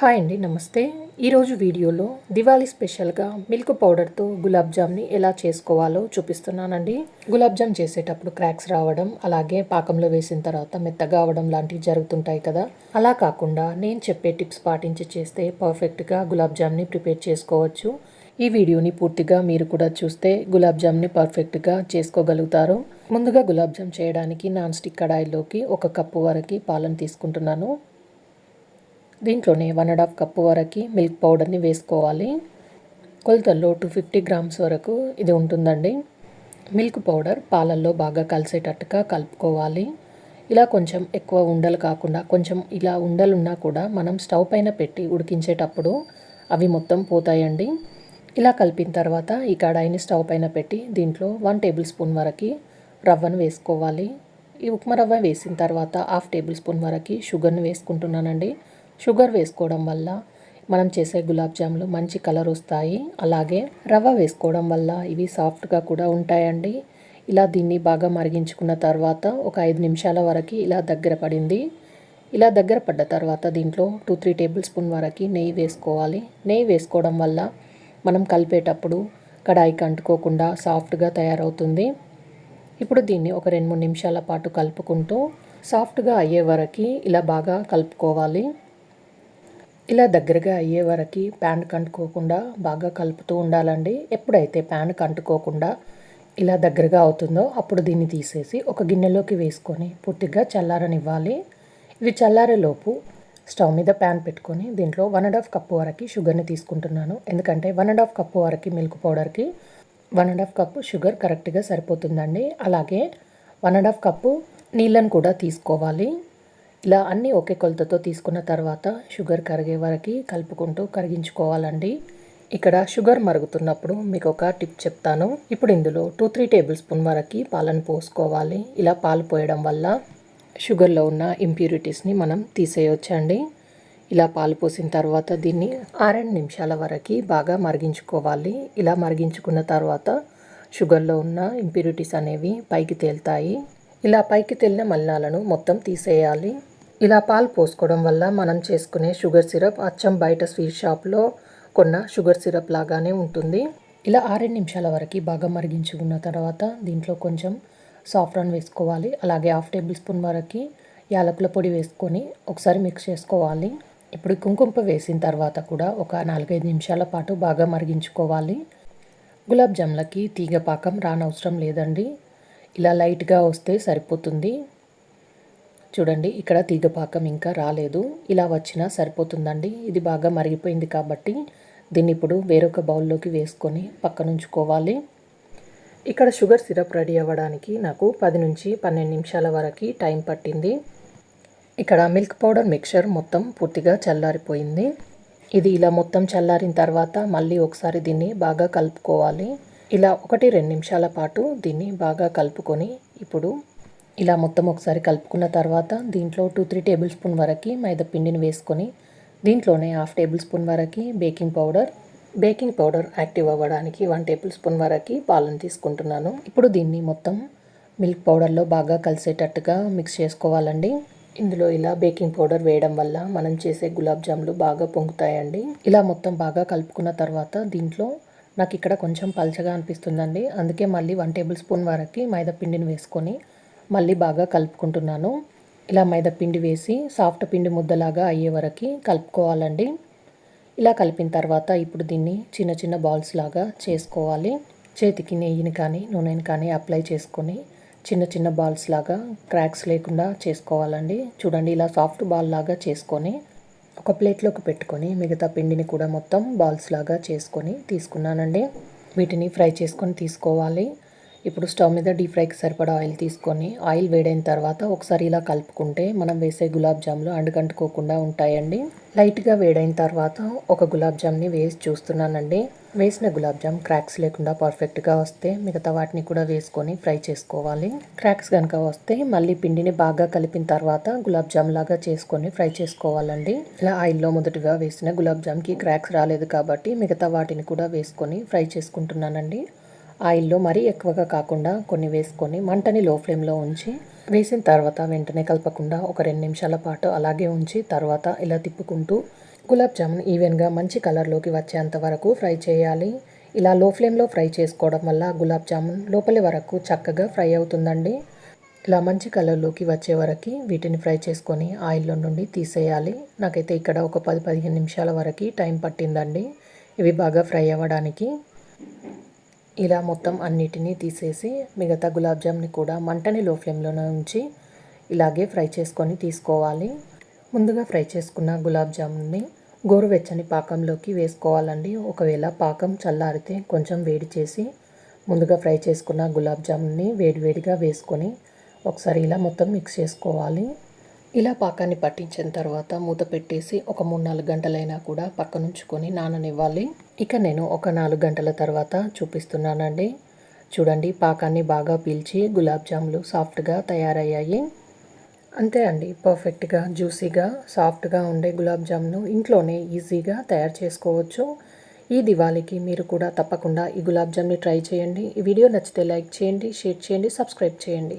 Hi అండి, నమస్తే. ఈరోజు వీడియోలో దివాళీ స్పెషల్గా మిల్క్ పౌడర్తో గులాబ్ జామ్ని ఎలా చేసుకోవాలో చూపిస్తున్నానండి. గులాబ్ జామ్ చేసేటప్పుడు క్రాక్స్ రావడం, అలాగే పాకంలో వేసిన తర్వాత మెత్తగా అవడం లాంటివి జరుగుతుంటాయి కదా. అలా కాకుండా నేను చెప్పే టిప్స్ పాటించి చేస్తే పర్ఫెక్ట్గా గులాబ్ జామ్ని ప్రిపేర్ చేసుకోవచ్చు. ఈ వీడియోని పూర్తిగా మీరు కూడా చూస్తే గులాబ్ జామ్ని పర్ఫెక్ట్గా చేసుకోగలుగుతారు. ముందుగా గులాబ్ జామ్ చేయడానికి నాన్ స్టిక్ కడాయిలోకి 1 కప్పు వరకు పాలను తీసుకుంటున్నాను. దీంట్లోనే 1.5 కప్పు వరకు మిల్క్ పౌడర్ని వేసుకోవాలి. కొలతల్లో 250 గ్రామ్స్ వరకు ఇది ఉంటుందండి. మిల్క్ పౌడర్ పాలల్లో బాగా కలిసేటట్టుగా కలుపుకోవాలి. ఇలా కొంచెం ఎక్కువ ఉండలు కాకుండా కొంచెం ఇలా ఉండలున్నా కూడా మనం స్టవ్ పైన పెట్టి ఉడికించేటప్పుడు అవి మొత్తం పోతాయండి. ఇలా కలిపిన తర్వాత ఈ కడాయిని స్టవ్ పైన పెట్టి దీంట్లో 1 టేబుల్ స్పూన్ వరకు రవ్వను వేసుకోవాలి. ఈ ఉప్మా రవ్వ వేసిన తర్వాత 1/2 టేబుల్ స్పూన్ వరకు షుగర్ని వేసుకుంటున్నానండి. షుగర్ వేసుకోవడం వల్ల మనం చేసే గులాబ్ జాములు మంచి కలర్ వస్తాయి. అలాగే రవ్వ వేసుకోవడం వల్ల ఇవి సాఫ్ట్గా కూడా ఉంటాయండి. ఇలా దీన్ని బాగా మరిగించుకున్న తర్వాత ఒక 5 నిమిషాల వరకు ఇలా దగ్గర పడింది. ఇలా దగ్గర పడ్డ తర్వాత దీంట్లో 2-3 టేబుల్ స్పూన్ వరకు నెయ్యి వేసుకోవాలి. నెయ్యి వేసుకోవడం వల్ల మనం కలిపేటప్పుడు కడాయికి అంటుకోకుండా సాఫ్ట్గా తయారవుతుంది. ఇప్పుడు దీన్ని ఒక 2-3 నిమిషాల పాటు కలుపుకుంటూ సాఫ్ట్గా అయ్యే వరకు ఇలా బాగా కలుపుకోవాలి. ఇలా దగ్గరగా అయ్యే వరకు ప్యాన్ కంటుకోకుండా బాగా కలుపుతూ ఉండాలండి. ఎప్పుడైతే ప్యాన్ కంటుకోకుండా ఇలా దగ్గరగా అవుతుందో అప్పుడు దీన్ని తీసేసి ఒక గిన్నెలోకి వేసుకొని పూర్తిగా చల్లారనివ్వాలి. ఇవి చల్లారేలోపు స్టవ్ మీద ప్యాన్ పెట్టుకొని దీంట్లో 1.5 కప్పు వరకు షుగర్ని తీసుకుంటున్నాను. ఎందుకంటే 1.5 కప్పు వరకు మిల్క్ పౌడర్కి 1.5 కప్పు షుగర్ కరెక్ట్గా సరిపోతుందండి. అలాగే 1.5 కప్పు నీళ్ళను కూడా తీసుకోవాలి. ఇలా అన్నీ ఒకే కొలతతో తీసుకున్న తర్వాత షుగర్ కరిగే వరకు కలుపుకుంటూ కరిగించుకోవాలండి. ఇక్కడ షుగర్ మరుగుతున్నప్పుడు మీకు ఒక టిప్ చెప్తాను. ఇప్పుడు ఇందులో 2-3 టేబుల్ స్పూన్ వరకు పాలను పోసుకోవాలి. ఇలా పాలు పోయడం వల్ల షుగర్లో ఉన్న ఇంప్యూరిటీస్ని మనం తీసేయొచ్చండి. ఇలా పాలు పోసిన తర్వాత దీన్ని 6 నిమిషాల వరకు బాగా మరిగించుకోవాలి. ఇలా మరిగించుకున్న తర్వాత షుగర్లో ఉన్న ఇంప్యూరిటీస్ అనేవి పైకి తేలుతాయి. ఇలా పైకి తేలిన మలినాలను మొత్తం తీసేయాలి. ఇలా పాలు పోసుకోవడం వల్ల మనం చేసుకునే షుగర్ సిరప్ అచ్చం బయట స్వీట్ షాప్లో కొన్న షుగర్ సిరప్ లాగానే ఉంటుంది. ఇలా 6 నిమిషాల వరకు బాగా మరిగించుకున్న తర్వాత దీంట్లో కొంచెం సాఫ్రాన్ వేసుకోవాలి. అలాగే 1/2 టేబుల్ స్పూన్ వరకు యాలకుల పొడి వేసుకొని ఒకసారి మిక్స్ చేసుకోవాలి. ఇప్పుడు కుంకుమ వేసిన తర్వాత కూడా ఒక 4-5 నిమిషాల పాటు బాగా మరిగించుకోవాలి. గులాబ్ జామ్లకి తీగ పాకం రానవసరం లేదండి. ఇలా లైట్గా వస్తే సరిపోతుంది. చూడండి, ఇక్కడ తీగ పాకం ఇంకా రాలేదు. ఇలా వచ్చినా సరిపోతుందండి. ఇది బాగా మరిగిపోయింది కాబట్టి దీన్ని ఇప్పుడు వేరొక బౌల్లోకి వేసుకొని పక్కన ఉంచుకోవాలి. ఇక్కడ షుగర్ సిరప్ రెడీ అవ్వడానికి నాకు 10-12 నిమిషాల వరకు టైం పట్టింది. ఇక్కడ మిల్క్ పౌడర్ మిక్చర్ మొత్తం పూర్తిగా చల్లారిపోయింది. ఇది ఇలా మొత్తం చల్లారిన తర్వాత మళ్ళీ ఒకసారి దీన్ని బాగా కలుపుకోవాలి. ఇలా 1-2 నిమిషాల పాటు దీన్ని బాగా కలుపుకొని ఇప్పుడు ఇలా మొత్తం ఒకసారి కలుపుకున్న తర్వాత దీంట్లో 2-3 టేబుల్ స్పూన్ వరకు మైదా పిండిని వేసుకొని దీంట్లోనే 1/2 టేబుల్ స్పూన్ వరకు బేకింగ్ పౌడర్ యాక్టివ్ అవ్వడానికి 1 టేబుల్ స్పూన్ వరకు పాలను తీసుకుంటున్నాను. ఇప్పుడు దీన్ని మొత్తం మిల్క్ పౌడర్లో బాగా కలిసేటట్టుగా మిక్స్ చేసుకోవాలండి. ఇందులో ఇలా బేకింగ్ పౌడర్ వేయడం వల్ల మనం చేసే గులాబ్ జాములు బాగా పొంగుతాయండి. ఇలా మొత్తం బాగా కలుపుకున్న తర్వాత దీంట్లో నాకు ఇక్కడ కొంచెం పల్చగా అనిపిస్తుందండి. అందుకే మళ్ళీ 1 టేబుల్ స్పూన్ వరకు మైదా పిండిని వేసుకొని మళ్ళీ బాగా కలుపుకుంటున్నాను. ఇలా మైదా పిండి వేసి సాఫ్ట్ పిండి ముద్దలాగా అయ్యే వరకు కలుపుకోవాలండి. ఇలా కలిపిన తర్వాత ఇప్పుడు దీన్ని చిన్న చిన్న బాల్స్ లాగా చేసుకోవాలి. చేతికి నెయ్యిని కానీ నూనెని కానీ అప్లై చేసుకొని చిన్న చిన్న బాల్స్ లాగా క్రాక్స్ లేకుండా చేసుకోవాలండి. చూడండి, ఇలా సాఫ్ట్ బాల్ లాగా చేసుకొని ఒక ప్లేట్లోకి పెట్టుకొని మిగతా పిండిని కూడా మొత్తం బాల్స్ లాగా చేసుకొని తీసుకున్నానండి. వీటిని ఫ్రై చేసుకొని తీసుకోవాలి. ఇప్పుడు స్టవ్ మీద డీప్ ఫ్రైకి సరిపడా ఆయిల్ తీసుకొని ఆయిల్ వేడైన తర్వాత ఒకసారి ఇలా కలుపుకుంటే మనం వేసే గులాబ్ జాములు అంటుకోకుండా ఉంటాయండి. లైట్గా వేడైన తర్వాత ఒక గులాబ్ జామ్ని వేసి చూస్తున్నానండి. వేసిన గులాబ్ జామ్ క్రాక్స్ లేకుండా పర్ఫెక్ట్గా వస్తే మిగతా వాటిని కూడా వేసుకొని ఫ్రై చేసుకోవాలి. క్రాక్స్ కనుక వస్తే మళ్ళీ పిండిని బాగా కలిపిన తర్వాత గులాబ్ జామ్ లాగా చేసుకొని ఫ్రై చేసుకోవాలండి. ఇలా ఆయిల్లో మొదటగా వేసిన గులాబ్ జామ్కి క్రాక్స్ రాలేదు కాబట్టి మిగతా వాటిని కూడా వేసుకొని ఫ్రై చేసుకుంటున్నానండి. ఆయిల్లో మరీ ఎక్కువగా కాకుండా కొన్ని వేసుకొని మంటని లో ఫ్లేమ్లో ఉంచి వేసిన తర్వాత వెంటనే కలపకుండా ఒక 2 నిమిషాల పాటు అలాగే ఉంచి తర్వాత ఇలా తిప్పుకుంటూ గులాబ్ జామున్ ఈవెన్గా మంచి కలర్లోకి వచ్చేంత వరకు ఫ్రై చేయాలి. ఇలా లో ఫ్లేమ్లో ఫ్రై చేసుకోవడం వల్ల గులాబ్ జామున్ లోపలి వరకు చక్కగా ఫ్రై అవుతుందండి. ఇలా మంచి కలర్లోకి వచ్చే వరకు వీటిని ఫ్రై చేసుకొని ఆయిల్లో నుండి తీసేయాలి. నాకైతే ఇక్కడ ఒక 10-15 నిమిషాల వరకు టైం పట్టిందండి ఇవి బాగా ఫ్రై అవ్వడానికి. ఇలా మొత్తం అన్నిటినీ తీసేసి మిగతా గులాబ్ జామ్ని కూడా మంటని లో ఫ్లేమ్లోనే ఉంచి ఇలాగే ఫ్రై చేసుకొని తీసుకోవాలి. ముందుగా ఫ్రై చేసుకున్న గులాబ్ జామున్ని గోరువెచ్చని పాకంలోకి వేసుకోవాలండి. ఒకవేళ పాకం చల్లారితే కొంచెం వేడి చేసి ముందుగా ఫ్రై చేసుకున్న గులాబ్ జామున్ని వేడివేడిగా వేసుకొని ఒకసారి ఇలా మొత్తం మిక్స్ చేసుకోవాలి. ఇలా పాకాన్ని పట్టించిన తర్వాత మూత పెట్టేసి ఒక 3-4 గంటలైనా కూడా పక్కనుంచుకొని నాననివ్వాలి. ఇక నేను ఒక 4 గంటల తర్వాత చూపిస్తున్నానండి. చూడండి, పాకాన్ని బాగా పీల్చి గులాబ్ జాములు సాఫ్ట్గా తయారయ్యాయి. అంతే అండి, పర్ఫెక్ట్గా జ్యూసీగా సాఫ్ట్గా ఉండే గులాబ్ జామును ఇంట్లోనే ఈజీగా తయారు చేసుకోవచ్చు. ఈ దివాళీకి మీరు కూడా తప్పకుండా ఈ గులాబ్ జామ్ని ట్రై చేయండి. ఈ వీడియో నచ్చితే లైక్ చేయండి, షేర్ చేయండి, సబ్స్క్రైబ్ చేయండి.